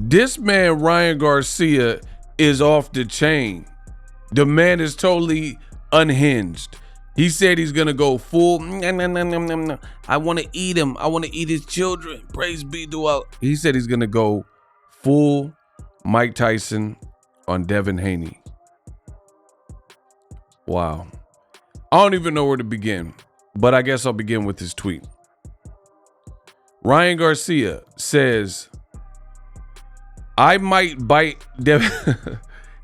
This man, Ryan Garcia, is off the chain. The man is totally unhinged. He said he's going to go full. I want to eat him. I want to eat his children. Praise be to Allah. He said he's going to go full Mike Tyson on Devin Haney. Wow. I don't even know where to begin, but I guess I'll begin with his tweet. Ryan Garcia says, I might bite Devin.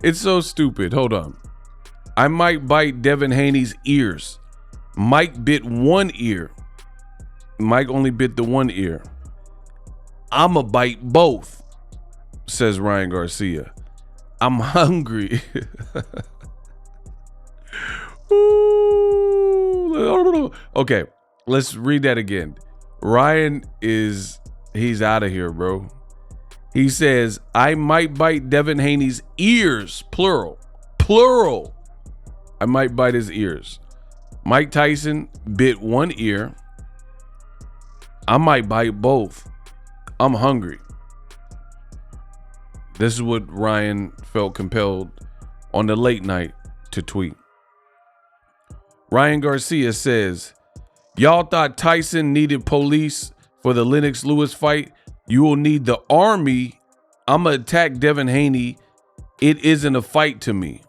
It's so stupid. Hold on. I might bite Devin Haney's ears. Mike bit one ear. Mike only bit the one ear. I'ma bite both, says Ryan Garcia. I'm hungry. Okay, let's read that again. Ryan he's out of here, bro. He says, I might bite Devin Haney's ears, plural. I might bite his ears. Mike Tyson bit one ear. I might bite both. I'm hungry. This is what Ryan felt compelled on the late night to tweet. Ryan Garcia says, y'all thought Tyson needed police for the Lennox Lewis fight? You will need the army. I'ma attack Devin Haney. It isn't a fight to me.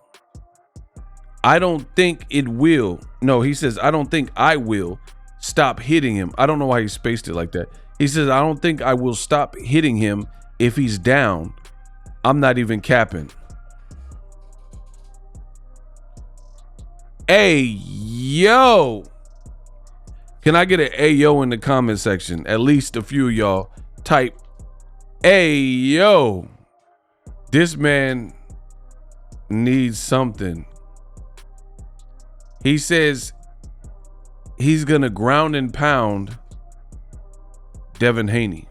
I don't think it will. No, he says, I don't think I will stop hitting him. I don't know why he spaced it like that. He says, I don't think I will stop hitting him if he's down. I'm not even capping. Hey, yo. Can I get an ayo in the comment section? At least a few of y'all type, hey, yo. This man needs something. He says he's going to ground and pound Devin Haney.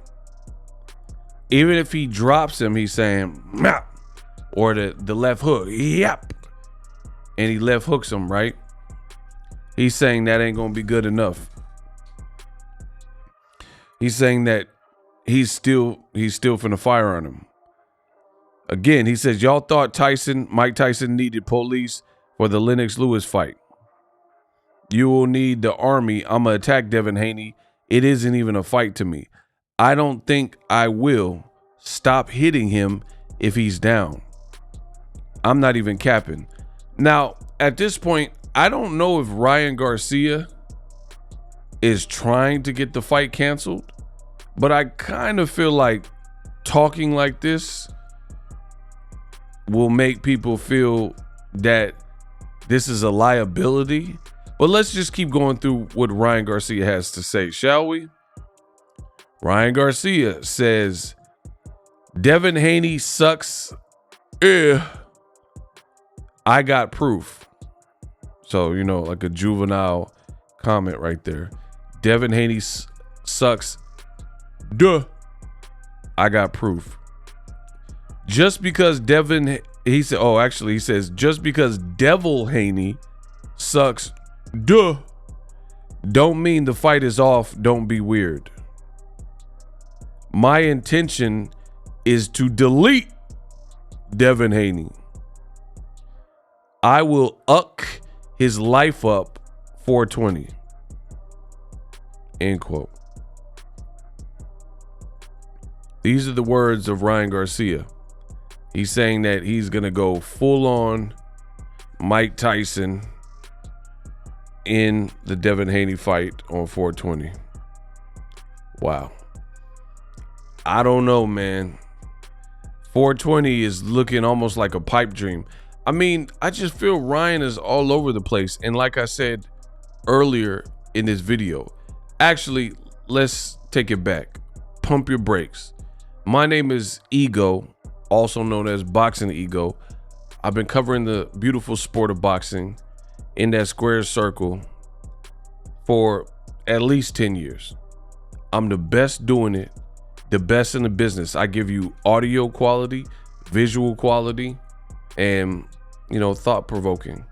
Even if he drops him, he's saying, Map, or the left hook, yep. And he left hooks him, right? He's saying that ain't going to be good enough. He's saying that he's still finna fire on him. Again, he says, y'all thought Mike Tyson needed police for the Lennox Lewis fight. You will need the army. I'ma attack Devin Haney. It isn't even a fight to me. I don't think I will stop hitting him if he's down. I'm not even capping. Now, at this point, I don't know if Ryan Garcia is trying to get the fight canceled, but I kind of feel like talking like this will make people feel that this is a liability. But let's just keep going through what Ryan Garcia has to say, shall we? Ryan Garcia says, Devin Haney sucks. I got proof. So, like a juvenile comment right there. Devin Haney sucks. Duh. I got proof. Just because he says, just because Devil Haney sucks, duh, don't mean the fight is off. Don't be weird. My intention is to delete Devin Haney. I will uck his life up 420. End quote. These are the words of Ryan Garcia. He's saying that he's going to go full on Mike Tyson in the Devin Haney fight on 420. Wow. I don't know, man. 420 is looking almost like a pipe dream. I mean, I just feel Ryan is all over the place. And like I said earlier in this video, actually, let's take it back. Pump your brakes. My name is Ego, also known as Boxingego. I've been covering the beautiful sport of boxing in that square circle for at least 10 years. I'm the best doing it, the best in the business. I give you audio quality, visual quality, and thought-provoking.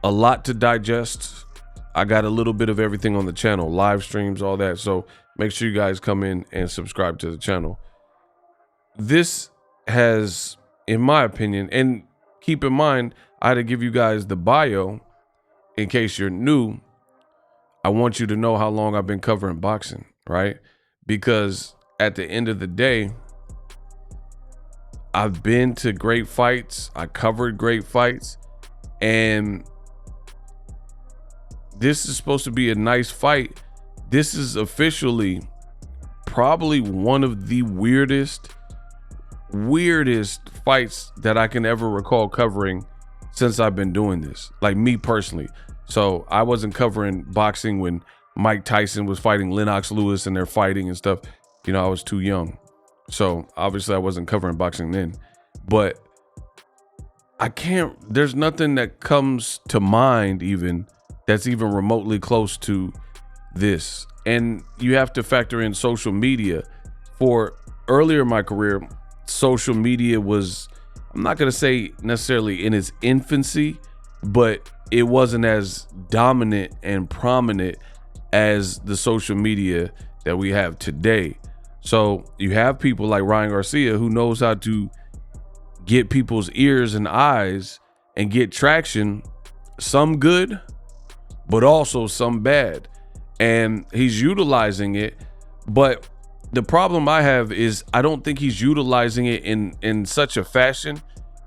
A lot to digest. I got a little bit of everything on the channel, live streams, all that. So make sure you guys come in and subscribe to the channel. this has, in my opinion, and keep in mind, I had to give you guys the bio in case you're new. I want you to know how long I've been covering boxing, right? Because at the end of the day, I've been to great fights. I covered great fights. And this is supposed to be a nice fight. This is officially probably one of the weirdest fights that I can ever recall covering since I've been doing this. Like, me personally. So I wasn't covering boxing when Mike Tyson was fighting Lennox Lewis and they're fighting and stuff. You know, I was too young. So obviously I wasn't covering boxing then. But there's nothing that comes to mind even that's even remotely close to this. And you have to factor in social media. For earlier in my career, social media was, I'm not going to say necessarily in its infancy, but it wasn't as dominant and prominent as the social media that we have today. So you have people like Ryan Garcia who knows how to get people's ears and eyes and get traction, some good, but also some bad. And he's utilizing it. But the problem I have is I don't think he's utilizing it in such a fashion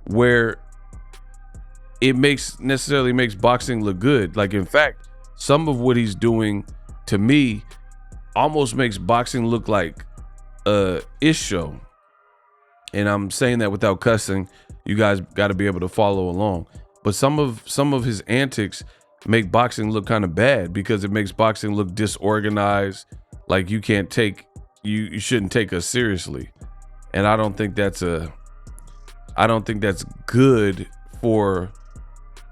where it necessarily makes boxing look good. Like, in fact, some of what he's doing to me almost makes boxing look like a ish show. And I'm saying that without cussing. You guys got to be able to follow along. But some of his antics make boxing look kind of bad because it makes boxing look disorganized. Like, you shouldn't take us seriously. And I don't think that's good for,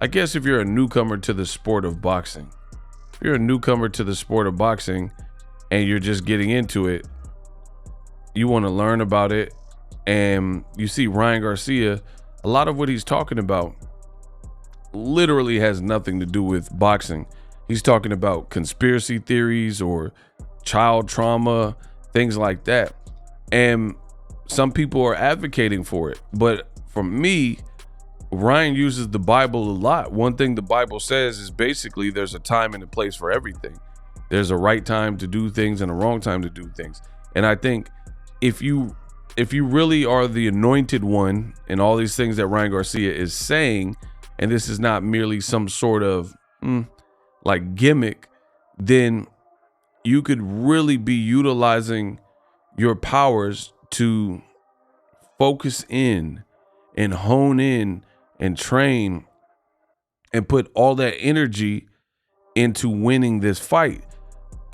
I guess, if you're a newcomer to the sport of boxing. If you're a newcomer to the sport of boxing and you're just getting into it, you want to learn about it. And you see Ryan Garcia, a lot of what he's talking about literally has nothing to do with boxing. He's talking about conspiracy theories or child trauma, things like that. And some people are advocating for it. But for me, Ryan uses the Bible a lot. One thing the Bible says is basically there's a time and a place for everything. There's a right time to do things and a wrong time to do things. And I think if you really are the anointed one and all these things that Ryan Garcia is saying, and this is not merely some sort of like gimmick, then you could really be utilizing your powers to focus in and hone in and train and put all that energy into winning this fight.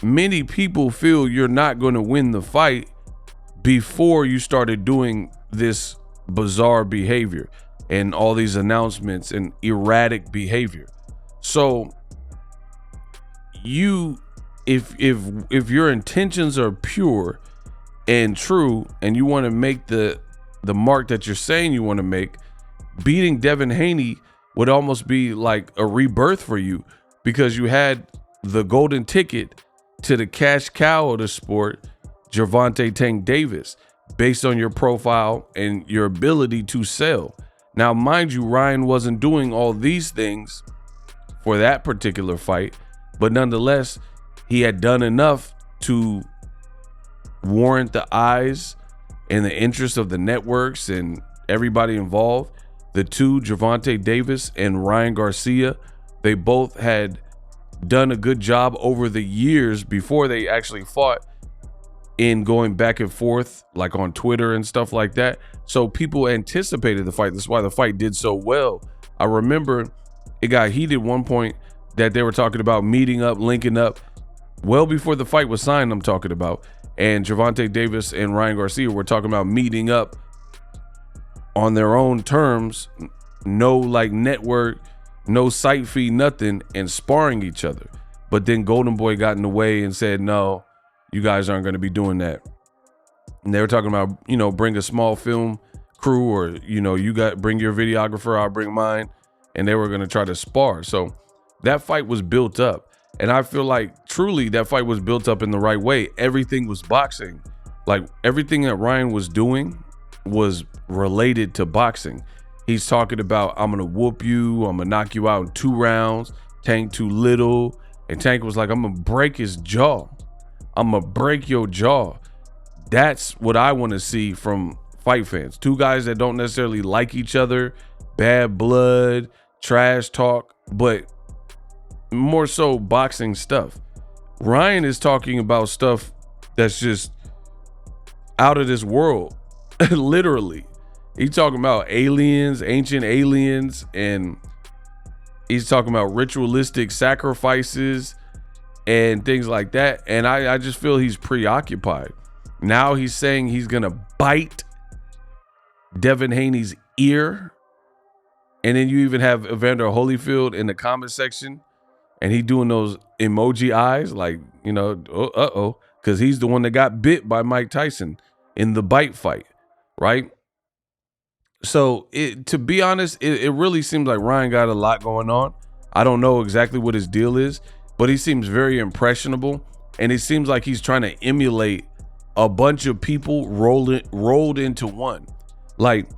Many people feel you're not going to win the fight before you started doing this bizarre behavior and all these announcements and erratic behavior. So if your intentions are pure and true and you want to make the mark that you're saying you want to make, beating Devin Haney would almost be like a rebirth for you, because you had the golden ticket to the cash cow of the sport, Gervonta Tank Davis, based on your profile and your ability to sell. Now, mind you, Ryan wasn't doing all these things for that particular fight, but nonetheless, he had done enough to warrant the eyes and the interest of the networks and everybody involved. The two, Gervonta Davis and Ryan Garcia, they both had done a good job over the years before they actually fought in going back and forth, like on Twitter and stuff like that. So people anticipated the fight. That's why the fight did so well. I remember it got heated one point that they were talking about meeting up, linking up, well before the fight was signed, I'm talking about. And Gervonta Davis and Ryan Garcia were talking about meeting up on their own terms, no like network, no site fee, nothing, and sparring each other. But then Golden Boy got in the way and said, no, you guys aren't going to be doing that. And they were talking about, bring a small film crew, or, bring your videographer, I'll bring mine. And they were going to try to spar. So that fight was built up. And I feel like truly that fight was built up in the right way. Everything was boxing. Like everything that Ryan was doing was related to boxing. He's talking about, I'm gonna whoop you, I'm gonna knock you out in 2 rounds. Tank too little. And Tank was like, I'm gonna break his jaw. I'm gonna break your jaw. That's what I want to see from fight fans. 2 guys that don't necessarily like each other, bad blood, trash talk, but more so boxing stuff. Ryan is talking about stuff that's just out of this world. Literally. He's talking about aliens, ancient aliens, and he's talking about ritualistic sacrifices and things like that. And I just feel he's preoccupied. Now he's saying he's going to bite Devin Haney's ear. And then you even have Evander Holyfield in the comment section, and he doing those emoji eyes like, you know, uh-oh, because he's the one that got bit by Mike Tyson in the bite fight, right? So to be honest, it really seems like Ryan got a lot going on. I don't know exactly what his deal is, but he seems very impressionable, and it seems like he's trying to emulate a bunch of people rolled into one. Like,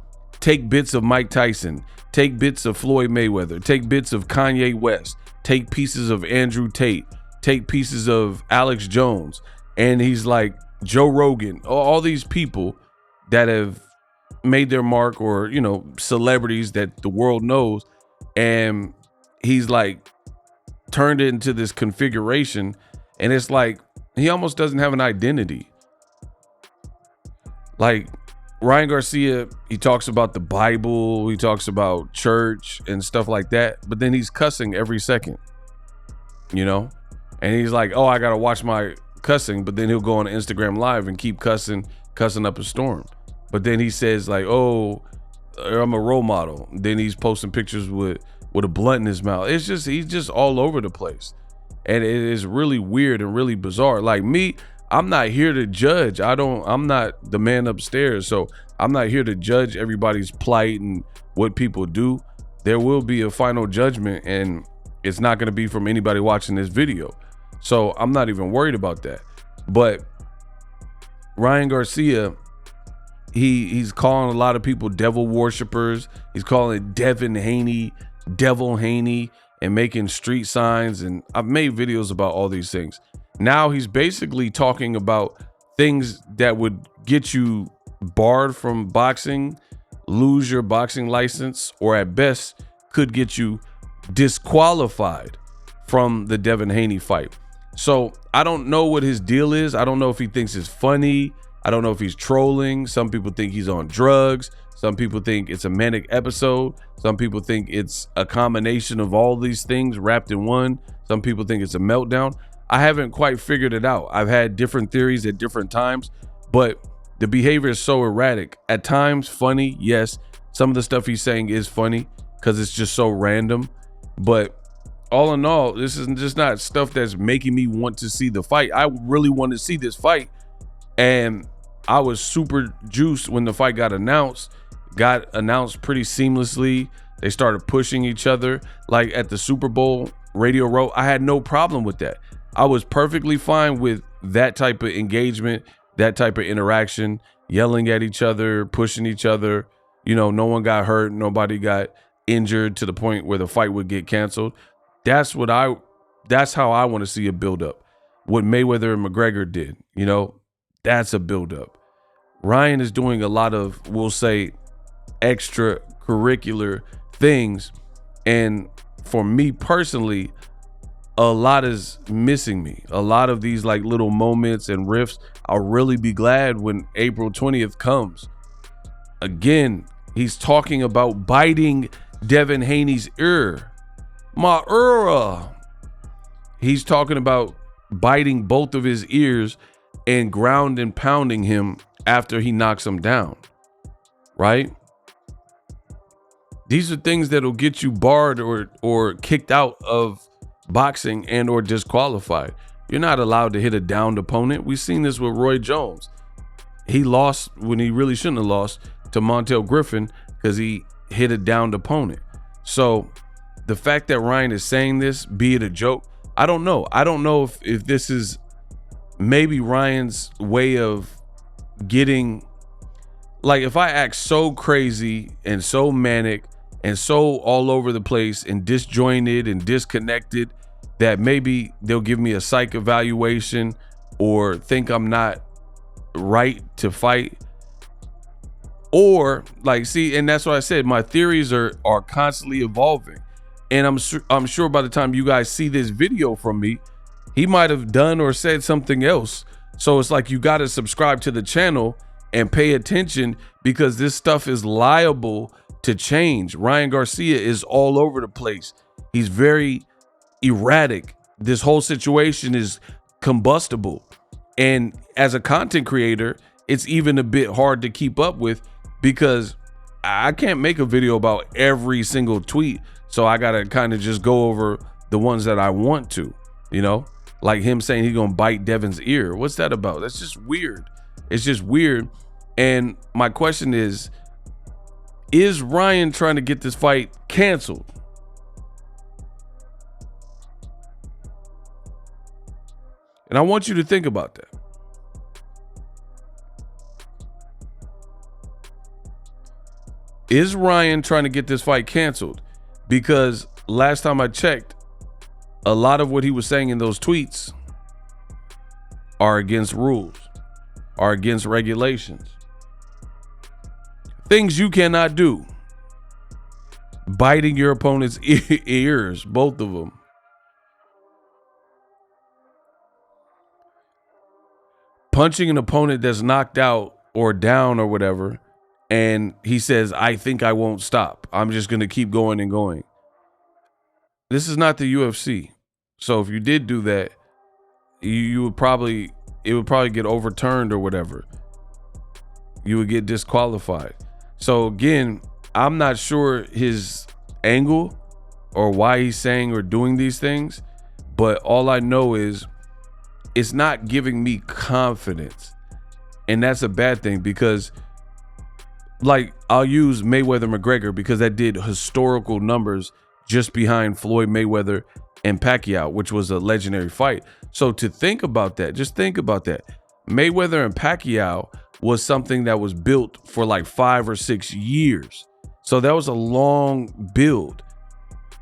take bits of Mike Tyson, take bits of Floyd Mayweather, take bits of Kanye West, take pieces of Andrew Tate, take pieces of Alex Jones. And he's like Joe Rogan, all these people that have made their mark, or, you know, celebrities that the world knows. And he's like turned it into this configuration. And it's like, he almost doesn't have an identity. Like, Ryan Garcia, he talks about the Bible, he talks about church and stuff like that, but then he's cussing every second, you know? And he's like, oh, I gotta watch my cussing, but then he'll go on Instagram Live and keep cussing up a storm. But then he says like, oh, I'm a role model. Then he's posting pictures with a blunt in his mouth. It's just, he's just all over the place. And it is really weird and really bizarre. Like me, I'm not here to judge. I'm not the man upstairs. So I'm not here to judge everybody's plight and what people do. There will be a final judgment, and it's not going to be from anybody watching this video. So I'm not even worried about that. But Ryan Garcia, he's calling a lot of people devil worshipers. He's calling Devin Haney, Devil Haney, and making street signs. And I've made videos about all these things. Now he's basically talking about things that would get you barred from boxing, lose your boxing license, or at best could get you disqualified from the Devin Haney fight. So I don't know what his deal is. I don't know if he thinks it's funny. I don't know if he's trolling. Some people think he's on drugs. Some people think it's a manic episode. Some people think it's a combination of all these things wrapped in one. Some people think it's a meltdown. I haven't quite figured it out. I've had different theories at different times, but the behavior is so erratic. At times, funny, yes. Some of the stuff he's saying is funny because it's just so random. But all in all, this is just not stuff that's making me want to see the fight. I really want to see this fight. And I was super juiced when the fight got announced. Got announced pretty seamlessly. They started pushing each other. Like at the Super Bowl Radio Row, I had no problem with that. I was perfectly fine with that type of engagement, that type of interaction, yelling at each other, pushing each other. You know, no one got hurt. Nobody got injured to the point where the fight would get canceled. That's how I want to see a buildup. What Mayweather and McGregor did, you know, that's a buildup. Ryan is doing a lot of, we'll say, extracurricular things. And for me personally, a lot is missing me. A lot of these like little moments and riffs. I'll really be glad when April 20th comes. Again, he's talking about biting Devin Haney's ear. My ear. He's talking about biting both of his ears and ground and pounding him after he knocks him down. Right? These are things that'll get you barred or kicked out of boxing and or disqualified. You're not allowed to hit a downed opponent. We've seen this with Roy Jones. He lost when he really shouldn't have lost to Montel Griffin because he hit a downed opponent. So the fact that Ryan is saying this, be it a joke, I don't know. I don't know if this is maybe Ryan's way of getting like if I act so crazy and so manic and so all over the place and disjointed and disconnected that maybe they'll give me a psych evaluation or think I'm not right to fight. Or like, see, and that's what I said, my theories are constantly evolving. And I'm sure by the time you guys see this video from me, he might have done or said something else. So it's like you got to subscribe to the channel and pay attention, because this stuff is liable to change. Ryan Garcia is all over the place. He's very erratic. This whole situation is combustible. And as a content creator, it's even a bit hard to keep up with, because I can't make a video about every single tweet. So I got to kind of just go over the ones that I want to, you know, like him saying he's going to bite Devin's ear. What's that about? That's just weird. It's just weird. And my question is Ryan trying to get this fight canceled? And I want you to think about that. Is Ryan trying to get this fight canceled? Because last time I checked, a lot of what he was saying in those tweets are against rules, are against regulations. Things you cannot do. Biting your opponent's ears, both of them. Punching an opponent that's knocked out or down or whatever, and he says, I think I won't stop. I'm just going to keep going and going. This is not the UFC. So if you did do that, it would probably get overturned or whatever. You would get disqualified. So again, I'm not sure his angle or why he's saying or doing these things, but all I know is it's not giving me confidence. And that's a bad thing, because like I'll use Mayweather McGregor because that did historical numbers just behind Floyd Mayweather and Pacquiao, which was a legendary fight. So to think about that, just think about that. Mayweather and Pacquiao was something that was built for like 5 or 6 years. So that was a long build.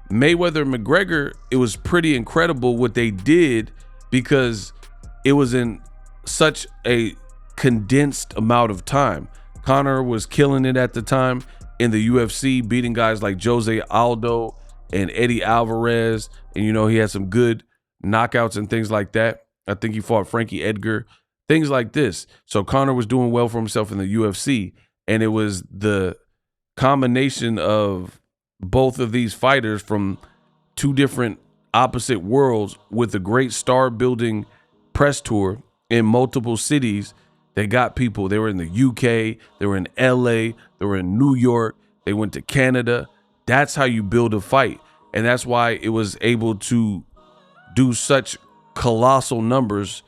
Mayweather and McGregor, it was pretty incredible what they did, because it was in such a condensed amount of time. Conor was killing it at the time in the UFC, beating guys like Jose Aldo and Eddie Alvarez. And, you know, he had some good knockouts and things like that. I think he fought Frankie Edgar, things like this. So Conor was doing well for himself in the UFC. And it was the combination of both of these fighters from two different opposite worlds with a great star building press tour in multiple cities. They got people. They were in the UK, they were in LA, they were in New York, they went to Canada. That's how you build a fight. And that's why it was able to do such colossal numbers,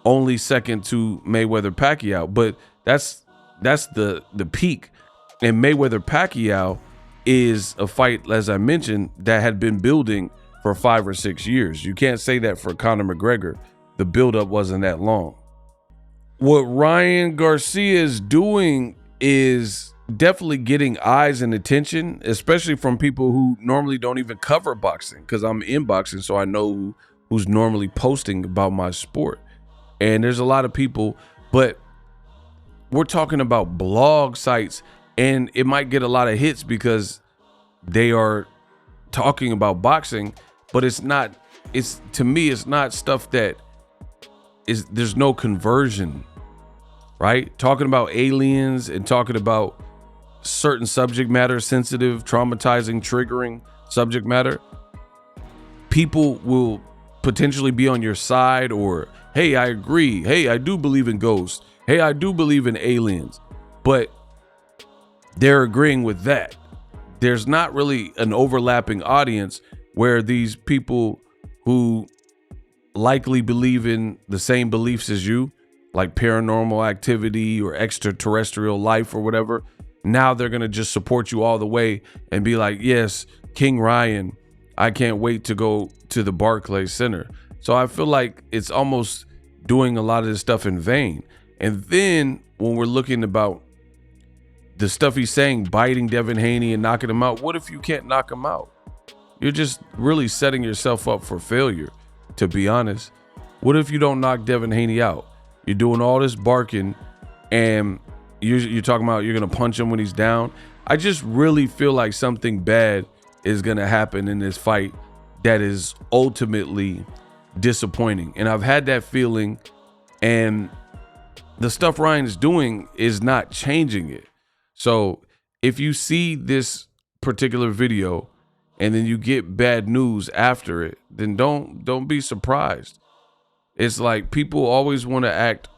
only second to Mayweather Pacquiao. But that's the peak. And Mayweather Pacquiao is a fight, as I mentioned, that had been building for 5 or 6 years. You can't say that for Conor McGregor. The buildup wasn't that long. What Ryan Garcia is doing is definitely getting eyes and attention, especially from people who normally don't even cover boxing, because I'm in boxing, so I know who's normally posting about my sport. And there's a lot of people, but we're talking about blog sites, and it might get a lot of hits because they are talking about boxing, but to me, it's not stuff that there's no conversion, right? Talking about aliens and talking about certain subject matter, sensitive, traumatizing, triggering subject matter, people will potentially be on your side, or, hey, I agree. Hey, I do believe in ghosts. Hey, I do believe in aliens. But they're agreeing with that. There's not really an overlapping audience where these people who likely believe in the same beliefs as you, like paranormal activity or extraterrestrial life or whatever, now they're going to just support you all the way and be like, yes, King Ryan, I can't wait to go to the Barclays Center. So I feel like it's almost doing a lot of this stuff in vain. And then when we're looking about the stuff he's saying, biting Devin Haney and knocking him out. What if you can't knock him out? You're just really setting yourself up for failure, to be honest. What if you don't knock Devin Haney out? You're doing all this barking and you're talking about you're going to punch him when he's down. I just really feel like something bad is going to happen in this fight that is ultimately disappointing. And I've had that feeling, and the stuff Ryan is doing is not changing it. So if you see this particular video and then you get bad news after it, then don't be surprised. It's like people always want to act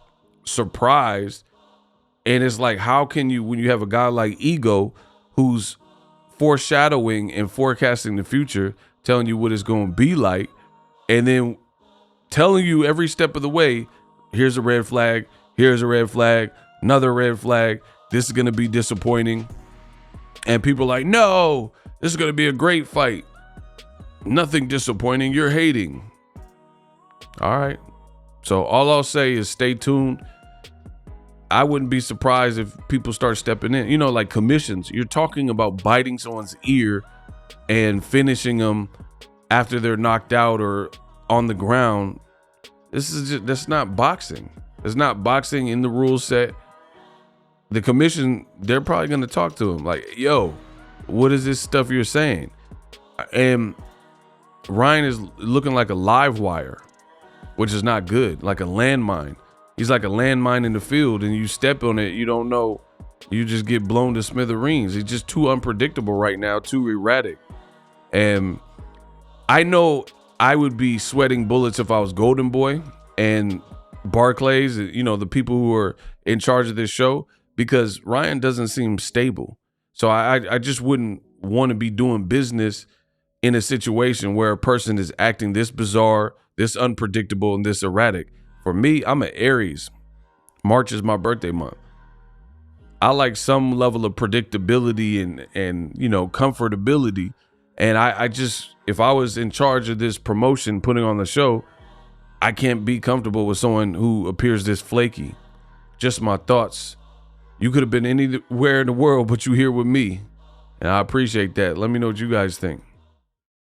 surprised. And it's like, how can you, when you have a guy like Ego who's foreshadowing and forecasting the future, telling you what it's going to be like, and then telling you every step of the way, here's a red flag, here's a red flag, another red flag, this is going to be disappointing. And people are like, no, this is going to be a great fight. Nothing disappointing, you're hating. All right. So all I'll say is stay tuned. I wouldn't be surprised if people start stepping in, like commissions. You're talking about biting someone's ear and finishing them after they're knocked out or on the ground. That's not boxing. It's not boxing in the rule set. The commission, they're probably going to talk to him like, yo, what is this stuff you're saying? And Ryan is looking like a live wire, which is not good, like a landmine. He's like a landmine in the field, and you step on it, you don't know, you just get blown to smithereens. He's just too unpredictable right now, too erratic. And I know I would be sweating bullets if I was Golden Boy and Barclays, the people who are in charge of this show, because Ryan doesn't seem stable. So I just wouldn't want to be doing business in a situation where a person is acting this bizarre, this unpredictable, and this erratic. For me, I'm an Aries. March is my birthday month. I like some level of predictability and comfortability. And I just, if I was in charge of this promotion, putting on the show, I can't be comfortable with someone who appears this flaky. Just my thoughts. You could have been anywhere in the world, but you here with me. And I appreciate that. Let me know what you guys think.